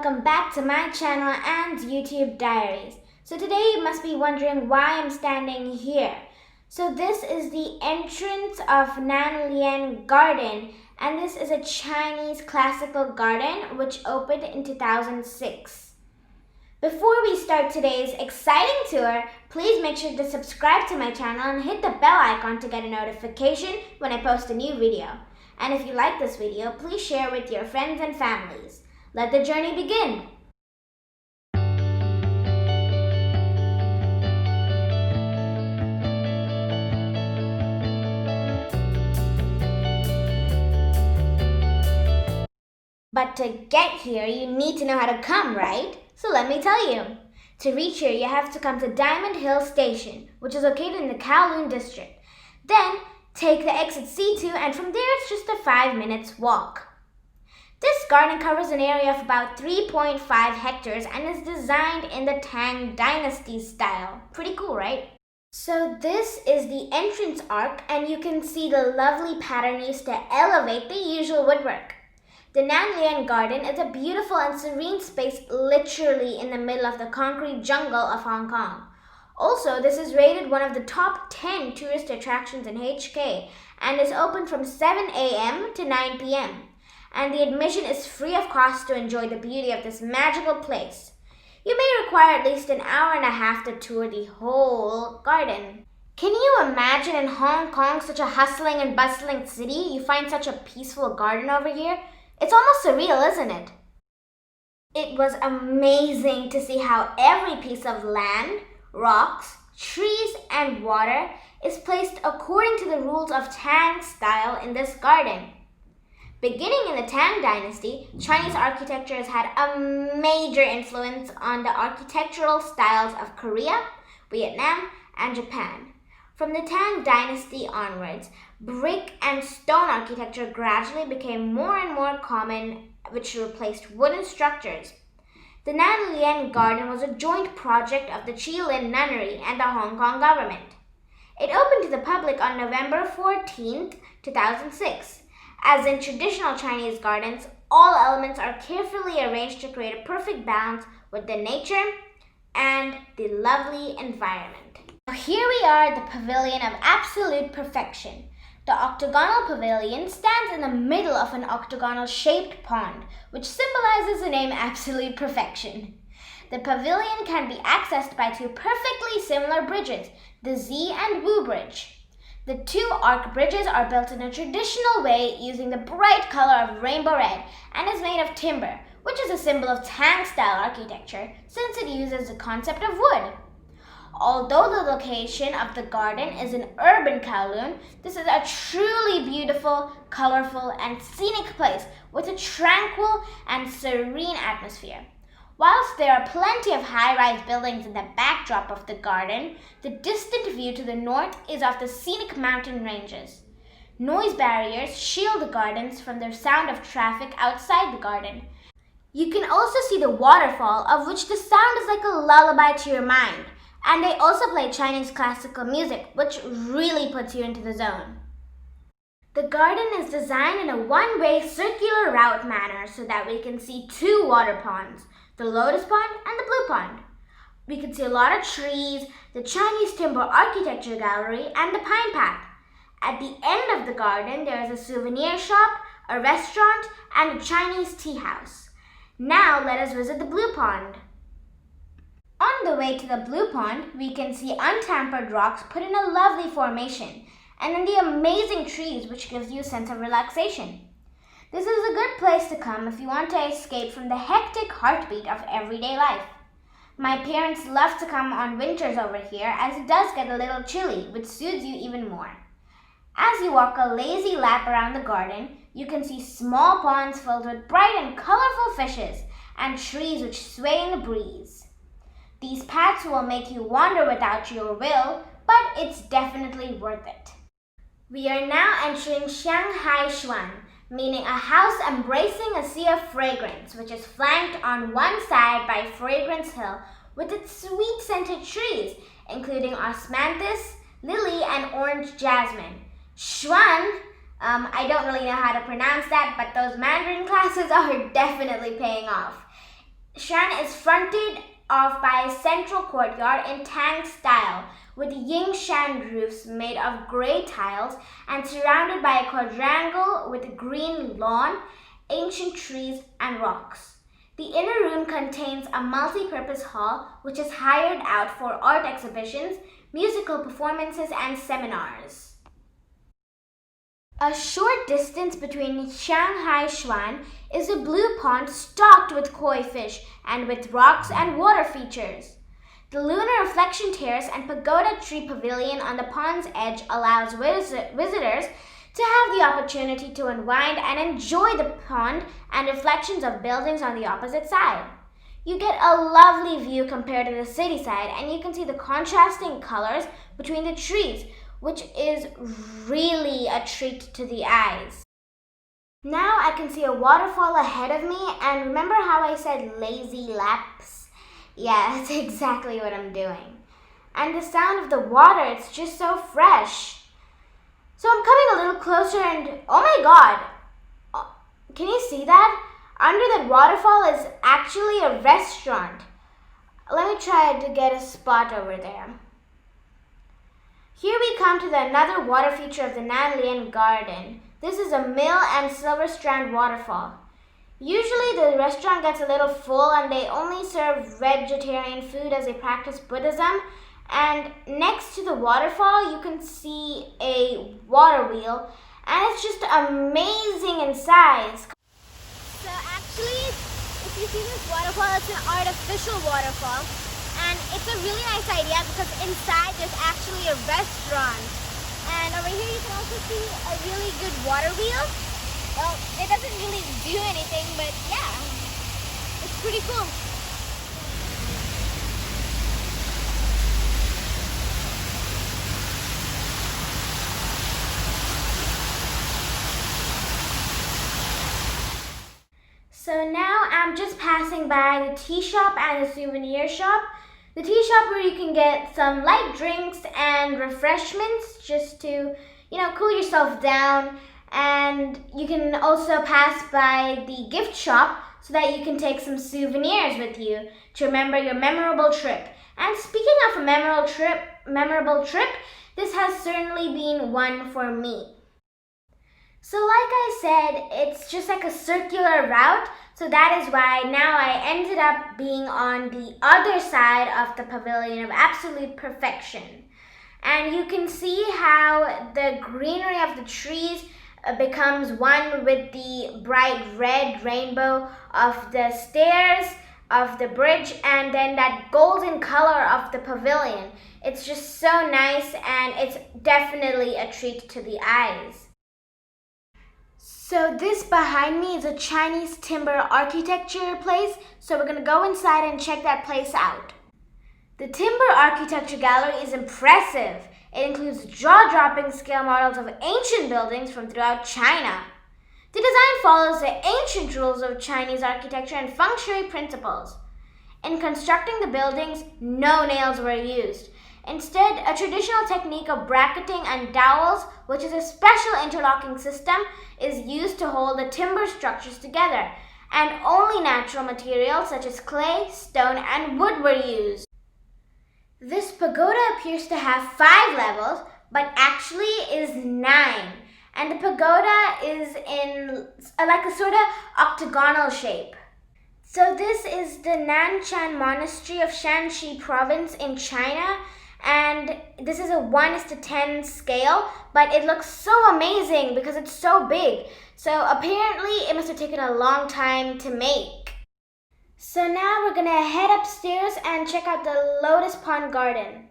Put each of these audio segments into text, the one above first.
welcome back to my channel and YouTube diaries. So today you must be wondering why I'm standing here. So this is the entrance of Nan Lian Garden, and this is a Chinese classical garden which opened in 2006. Before we start today's exciting tour, please make sure to subscribe to my channel and hit the bell icon to get a notification when I post a new video. And if you like this video, please share with your friends and families. Let the journey begin. But to get here, you need to know how to come, right? So let me tell you. To reach here, you have to come to Diamond Hill Station, which is located in the Kowloon district. Then, take the exit C2, and from there it's just a 5 minutes walk. This garden covers an area of about 3.5 hectares and is designed in the Tang Dynasty style. Pretty cool, right? So this is the entrance arc, and you can see the lovely pattern used to elevate the usual woodwork. The Nan Lian Garden is a beautiful and serene space literally in the middle of the concrete jungle of Hong Kong. Also, this is rated one of the top 10 tourist attractions in HK and is open from 7 a.m. to 9 p.m. And the admission is free of cost to enjoy the beauty of this magical place. You may require at least an hour and a half to tour the whole garden. Can you imagine in Hong Kong, such a hustling and bustling city, you find such a peaceful garden over here? It's almost surreal, isn't it? It was amazing to see how every piece of land, rocks, trees, and water is placed according to the rules of Tang style in this garden. Beginning in the Tang Dynasty, Chinese architecture has had a major influence on the architectural styles of Korea, Vietnam, and Japan. From the Tang Dynasty onwards, brick and stone architecture gradually became more and more common, which replaced wooden structures. The Nan Lian Garden was a joint project of the Jilin Nunnery and the Hong Kong government. It opened to the public on November 14, 2006. As in traditional Chinese gardens, all elements are carefully arranged to create a perfect balance with the nature and the lovely environment. Now here we are at the Pavilion of Absolute Perfection. The octagonal pavilion stands in the middle of an octagonal-shaped pond, which symbolizes the name Absolute Perfection. The pavilion can be accessed by two perfectly similar bridges, the Z and Wu Bridge. The two arc bridges are built in a traditional way using the bright color of rainbow red and is made of timber, which is a symbol of Tang-style architecture since it uses the concept of wood. Although the location of the garden is in urban Kowloon, this is a truly beautiful, colorful, and scenic place with a tranquil and serene atmosphere. Whilst there are plenty of high-rise buildings in the backdrop of the garden, the distant view to the north is of the scenic mountain ranges. Noise barriers shield the gardens from the sound of traffic outside the garden. You can also see the waterfall, of which the sound is like a lullaby to your mind. And they also play Chinese classical music, which really puts you into the zone. The garden is designed in a one-way circular route manner so that we can see two water ponds, the Lotus Pond and the Blue Pond. We can see a lot of trees, the Chinese timber architecture gallery, and the pine path. At the end of the garden, there is a souvenir shop, a restaurant, and a Chinese tea house. Now let us visit the Blue Pond. On the way to the Blue Pond, we can see untampered rocks put in a lovely formation, and then the amazing trees, which gives you a sense of relaxation. This is a good place to come if you want to escape from the hectic heartbeat of everyday life. My parents love to come on winters over here as it does get a little chilly, which soothes you even more. As you walk a lazy lap around the garden, you can see small ponds filled with bright and colorful fishes and trees which sway in the breeze. These paths will make you wander without your will, but it's definitely worth it. We are now entering Shanghai Xuan, meaning a house embracing a sea of fragrance, which is flanked on one side by Fragrance Hill with its sweet-scented trees, including osmanthus, lily, and orange jasmine. Xuan, I don't really know how to pronounce that, but those Mandarin classes are definitely paying off. Shan is fronted off by a central courtyard in Tang style, with Ying Shan roofs made of grey tiles and surrounded by a quadrangle with green lawn, ancient trees, and rocks. The inner room contains a multi-purpose hall which is hired out for art exhibitions, musical performances, and seminars. A short distance between Shanghai Xuan is a blue pond stocked with koi fish and with rocks and water features. The lunar reflection terrace and pagoda tree pavilion on the pond's edge allows visitors to have the opportunity to unwind and enjoy the pond and reflections of buildings on the opposite side. You get a lovely view compared to the city side, and you can see the contrasting colors between the trees, which is really a treat to the eyes. Now I can see a waterfall ahead of me, and remember how I said lazy laps? Yeah, that's exactly what I'm doing. And the sound of the water, it's just so fresh. So I'm coming a little closer and oh my god, can you see that? Under that waterfall is actually a restaurant. Let me try to get a spot over there. Here we come to another water feature of the Nan Lian Garden. This is a mill and silver strand waterfall. Usually the restaurant gets a little full and they only serve vegetarian food as they practice Buddhism. And next to the waterfall, you can see a water wheel, and it's just amazing in size. So actually, if you see this waterfall, it's an artificial waterfall, and it's a really nice idea because inside there's actually a restaurant. And over here you can also see a really good water wheel. Well, it doesn't really do anything, but yeah, it's pretty cool. So now I'm just passing by the tea shop and the souvenir shop. The tea shop where you can get some light drinks and refreshments just to, cool yourself down. And you can also pass by the gift shop so that you can take some souvenirs with you to remember your memorable trip. And speaking of a memorable trip, this has certainly been one for me. So like I said, it's just like a circular route, so that is why now I ended up being on the other side of the pavilion of absolute perfection. And you can see how the greenery of the trees becomes one with the bright red rainbow of the stairs, of the bridge, and then that golden color of the pavilion. It's just so nice, and it's definitely a treat to the eyes. So this behind me is a Chinese timber architecture place, so we're going to go inside and check that place out. The timber architecture gallery is impressive. It includes jaw-dropping scale models of ancient buildings from throughout China. The design follows the ancient rules of Chinese architecture and feng shui principles. In constructing the buildings, no nails were used. Instead, a traditional technique of bracketing and dowels, which is a special interlocking system, is used to hold the timber structures together, and only natural materials such as clay, stone, and wood were used. This pagoda appears to have 5 levels, but actually is 9, and the pagoda is in like a sort of octagonal shape. So this is the Nanshan Monastery of Shanxi Province in China, and this is a 1:10 scale, but it looks so amazing because it's so big. So apparently it must have taken a long time to make. So now we're gonna head upstairs and check out the Lotus Pond Garden.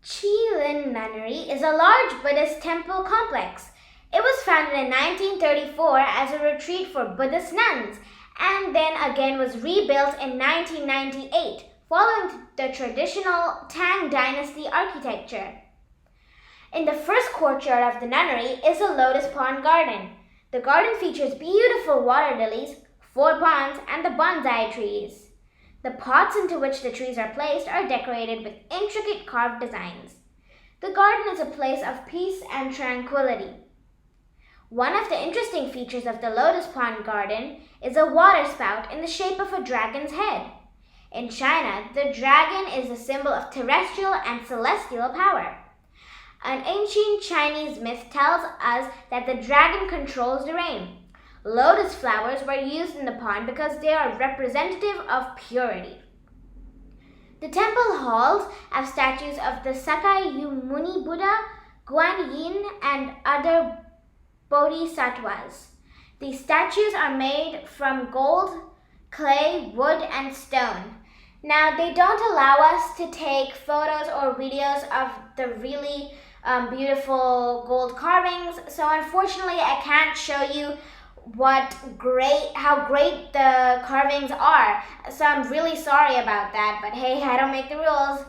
Qilin Nunnery is a large Buddhist temple complex. It was founded in 1934 as a retreat for Buddhist nuns, and then again was rebuilt in 1998, following the traditional Tang Dynasty architecture. In the first courtyard of the nunnery is a Lotus Pond Garden. The garden features beautiful water lilies, 4 ponds, and the bonsai trees. The pots into which the trees are placed are decorated with intricate carved designs. The garden is a place of peace and tranquility. One of the interesting features of the Lotus Pond Garden is a water spout in the shape of a dragon's head. In China, the dragon is a symbol of terrestrial and celestial power. An ancient Chinese myth tells us that the dragon controls the rain. Lotus flowers were used in the pond because they are representative of purity. The temple halls have statues of the Sakai Muni Buddha, Guan Yin, and other bodhisattvas. These statues are made from gold, clay, wood, and stone. Now, they don't allow us to take photos or videos of the really beautiful gold carvings, so unfortunately I can't show you how great the carvings are. So I'm really sorry about that, but hey, I don't make the rules.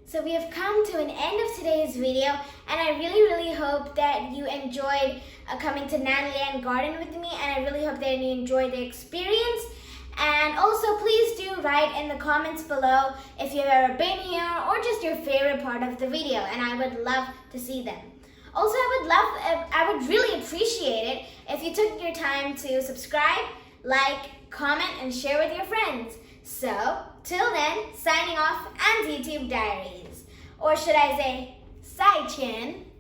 So we have come to an end of today's video, and I really hope that you enjoyed coming to Nan Lian Garden with me, and I really hope that you enjoyed the experience. And also, please do write in the comments below if you've ever been here or just your favorite part of the video, and I would love to see them. Also, I would really appreciate it if you took your time to subscribe, like, comment, and share with your friends. So, till then, signing off, and YouTube Diaries. Or should I say, 再见.